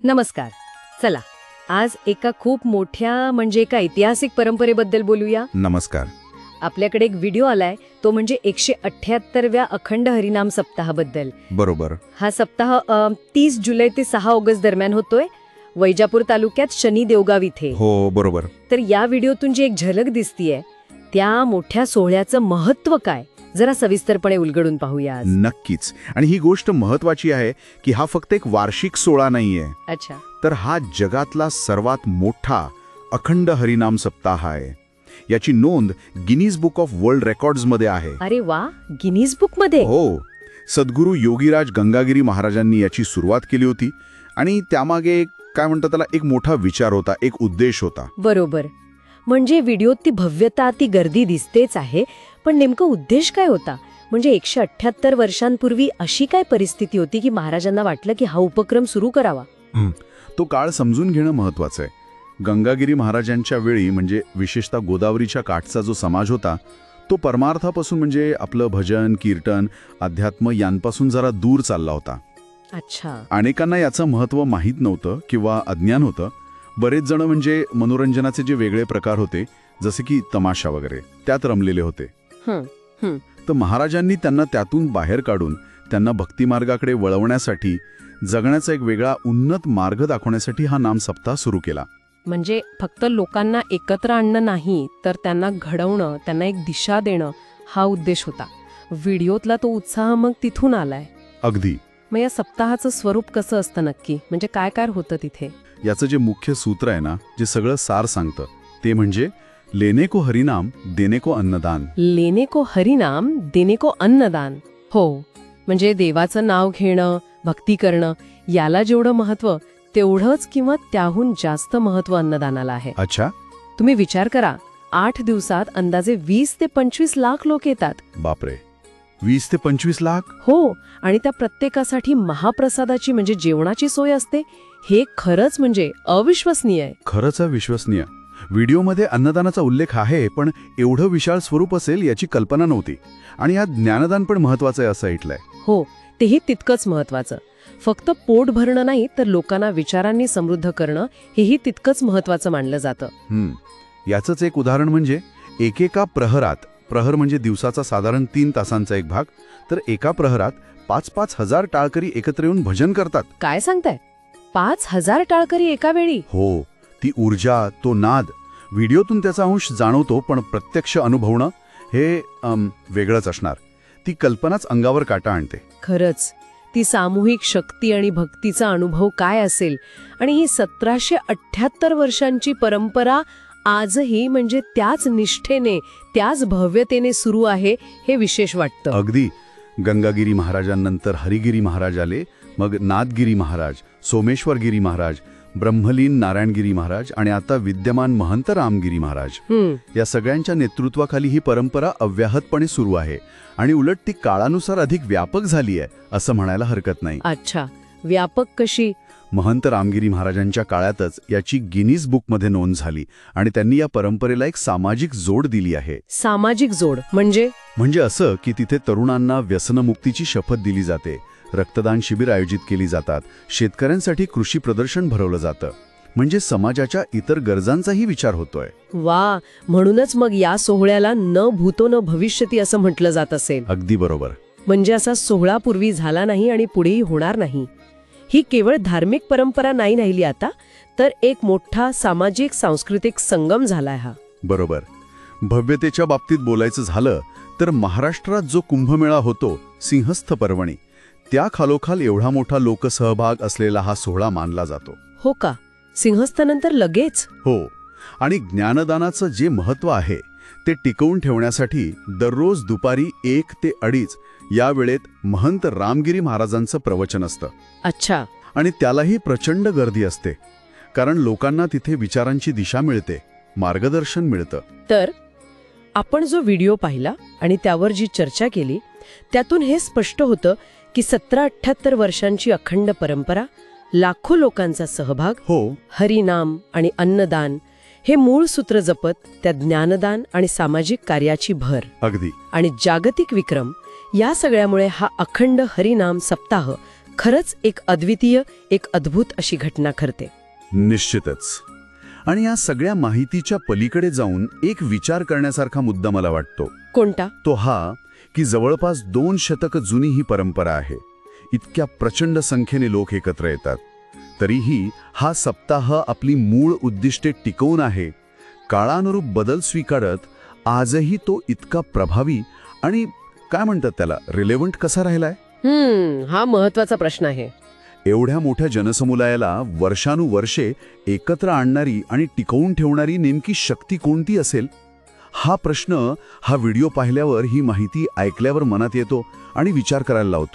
नमस्कार. चला, आज एका खूप मोठ्या म्हणजे एका ऐतिहासिक परंपरेबद्दल बोलूया. नमस्कार. आपल्याकडे एक व्हिडिओ आलाय, तो म्हणजे 178व्या अखंड हरिनाम सप्ताहाबद्दल. बरोबर. हा सप्ताह 30 जुलै ते 6 ऑगस्ट दरम्यान होतोय, वैजापूर तालुक्यात शनी देवगाव इथे. हो, बरोबर. तर या व्हिडिओतून जी एक झलक दिसतीये, त्या मोठ्या सोहळ्याचं महत्त्व काय, जरा सविस्तरपणे उलगडून पाहूया आज. नक्कीच. आणि ही गोष्ट महत्वाची आहे की हा फक्त एक वार्षिक सोहळा नाहीये, अच्छा. तर हा जगातला सर्वात मोठा अखंड हरिनाम सप्ताह आहे. याची नोंद Guinness book of world records मध्ये आहे. अरे वा, गिनीज बुक मध्ये? हो. सद्गुरू योगीराज गंगागिरी महाराजांनी याची सुरुवात केली होती आणि त्यामागे काय म्हणतात त्याला, एक मोठा विचार होता, एक उद्देश होता. बरोबर. म्हणजे व्हिडिओत ती भव्यता, ती गर्दी दिसतेच आहे, पण नेमकं उद्देश काय होता? म्हणजे 178 वर्षांपूर्वी अशी काय परिस्थिती होती की महाराजांना वाटलं की हा उपक्रम सुरू करावा? तो काळ समजून घेणं महत्वाचं आहे. गंगागिरी महाराजांच्या वेळी म्हणजे विशेषतः गोदावरीच्या काठचा जो समाज होता, तो परमार्थापासून म्हणजे आपलं भजन, कीर्तन, अध्यात्म यांपासून जरा दूर चालला होता. अच्छा. अनेकांना याचं महत्त्व माहीत नव्हतं किंवा अज्ञान होतं. बरेच जण म्हणजे मनोरंजनाचे जे वेगळे प्रकार होते, जसे की तमाशा वगैरे, त्यात रमलेले होते. तर महाराजांनी त्यांना त्यातून बाहेर काढून त्यांना भक्तिमार्गाकडे वळवण्यासाठी, जगण्याचा एक वेगळा उन्नत मार्ग दाखवण्यासाठी हा नाम सप्ताह सुरू केला. म्हणजे फक्त लोकांना एकत्र आणणं नाही, तर त्यांना घडवणं, त्यांना एक दिशा देणं, हा उद्देश होता. व्हिडिओतला तो उत्साह मग तिथून आलाय. अगदी. मग या सप्ताहाचं स्वरूप कसं असतं नक्की? म्हणजे काय काय होतं तिथे? याचं जे मुख्य सूत्र आहे ना, जे सगळं सार सांगतं, ते म्हणजे लेने को हरिनाम देने को अन्नदान. लेने को हरिनाम देने को अन्नदान. हो, म्हणजे देवाचं नाव घेणं, भक्ती करणं, याला जेवढं महत्त्व, तेवढंच किंवा त्याहून जास्त महत्त्व अन्नदानाला आहे. अच्छा. तुम्ही विचार करा, 8 दिवसात अंदाजे 20 ते 25 लाख लोक येतात. बापरे, 20 ते 25 लाख? हो, आणि त्या प्रत्येकासाठी महाप्रसादाची म्हणजे जेवणाची सोय असते. हे खरंच म्हणजे अविश्वसनीय आहे. खरंच अविश्वसनीय. व्हिडिओमध्ये अन्नदानाचा उल्लेख आहे, पण एवढं विशाल स्वरूप असेल याची कल्पना नव्हती. आणि यात ज्ञानदान पण महत्वाचं आहे असं ऐकलंय. हो, तेही तितकंच महत्वाचं. फक्त पोट भरणं नाही, तर लोकांना विचारांनी समृद्ध करणं, हेही तितकंच महत्वाचं मानलं जातं. याचंच एक उदाहरण म्हणजे एकेका प्रहरात, प्रहर म्हणजे दिवसाचा साधारण 3 तासांचा एक भाग, तर एका प्रहरात 5-5 हजार टाळकरी एकत्र येऊन भजन करतात. काय सांगताय? 5,000 टाळकरी एका वेळी? हो. ती ऊर्जा, तो नाद, व्हिडिओतून त्याचा अंश जाणवतो, पण प्रत्यक्ष अनुभवणं हे वेगळंच असणार. ती कल्पनाच अंगावर काटा आणते. खरंच, ती सामूहिक शक्ती आणि भक्तीचा अनुभव काय असेल. आणि ही 1778 वर्षांची परंपरा आजही म्हणजे त्याच निष्ठेने, त्याच भव्यतेने सुरू आहे, हे विशेष वाटतं. अगदी. गंगागिरी महाराजांनंतर हरिगिरी महाराज आले, मग नाथगिरी महाराज, सोमेश्वरगिरी महाराज, ब्रह्मलीन नारायणगिरी महाराज आणि आता विद्यमान महंत रामगिरी महाराज. या सगळ्यांच्या नेतृत्वाखाली ही परंपरा अव्याहतपणे सुरू आहे. आणि उलट ती काळानुसार अधिक व्यापक झाली आहे असं म्हणायला हरकत नाही. अच्छा, व्यापक कशी? महंत रामगिरी महाराजांच्या काळातच याची गिनीज बुकमध्ये नोंद झाली आणि त्यांनी या परंपरेला एक सामाजिक जोड दिली आहे. सामाजिक जोड म्हणजे असं की तिथे तरुणांना व्यसनमुक्तीची शपथ दिली जाते, रक्तदान शिबिर आयोजित केली जातात, शेतकऱ्यांसाठी कृषी प्रदर्शन भरवलं जातं. म्हणजे समाजाच्या इतर गरजांचाही विचार होतोय. वा, म्हणूनच मग या सोहळ्याला न भूतो न भविष्यती असं म्हटलं जात असेल. अगदी बरोबर. म्हणजे असा सोहळा पूर्वी झाला नाही आणि पुढेही होणार नाही. ही केवळ धार्मिक परंपरा नाही राहिली आता, तर एक मोठा सामाजिक सांस्कृतिक संगम झालाय हा. बरोबर. भव्यतेच्या बाबतीत बोलायचं झालं तर महाराष्ट्रात जो कुंभमेळा होतो सिंहस्थ पर्वणी, त्या खालोखाल एवढा मोठा लोकसहभाग असलेला हा सोहळा मानला जातो. हो का? सिंहस्थानंतर लगेच? हो. आणि ज्ञानदानाचं जे महत्त्व आहे ते टिकवून ठेवण्यासाठी दररोज दुपारी 1 ते 2:30 या वेळेत महंत रामगिरी महाराजांचं प्रवचन असतं. अच्छा. आणि त्यालाही प्रचंड गर्दी असते, कारण लोकांना तिथे विचारांची दिशा मिळते, मार्गदर्शन मिळतं. तर आपण जो व्हिडिओ पाहिला आणि त्यावर जी चर्चा केली, त्यातून हे स्पष्ट होतं की 1778 वर्षांची अखंड परंपरा, लाखो लोकांचा सहभाग, हो, हरिनाम आणि अन्नदान हे मूळ सूत्र जपत त्या ज्ञानदान आणि सामाजिक कार्याची भर. अगदी. आणि जागतिक विक्रम, या सगळ्यामुळे हा अखंड हरिनाम सप्ताह खरंच एक अद्वितीय, एक अद्भुत अशी घटना ठरते. निश्चितच. आणि या सगळ्या माहितीच्या पलीकडे जाऊन एक विचार करण्यासारखा मुद्दा मला वाटतो. कोणता? तो हा की जवळपास 2 शतकं जुनी ही परंपरा आहे. इतक्या प्रचंड संख्येने लोक एकत्र येतात. तरीही हा सप्ताह आपली मूळ उद्दिष्टे टिकवून आहे. काळानुरूप बदल स्वीकारत आजही तो इतका प्रभावी आणि काय म्हणतात त्याला रिलेव्हंट कसा राहिलाय? हा महत्वाचा प्रश्न आहे. एवढ्या मोठ्या जनसमुदायाला वर्षानुवर्षे एकत्र आणणारी आणि टिकवून ठेवणारी नेमकी शक्ती कोणती असेल? हा प्रश्न हा व्हिडिओ पाहिल्यावर, ही माहिती ऐकल्यावर मनात येतो आणि विचार करायला लावतो.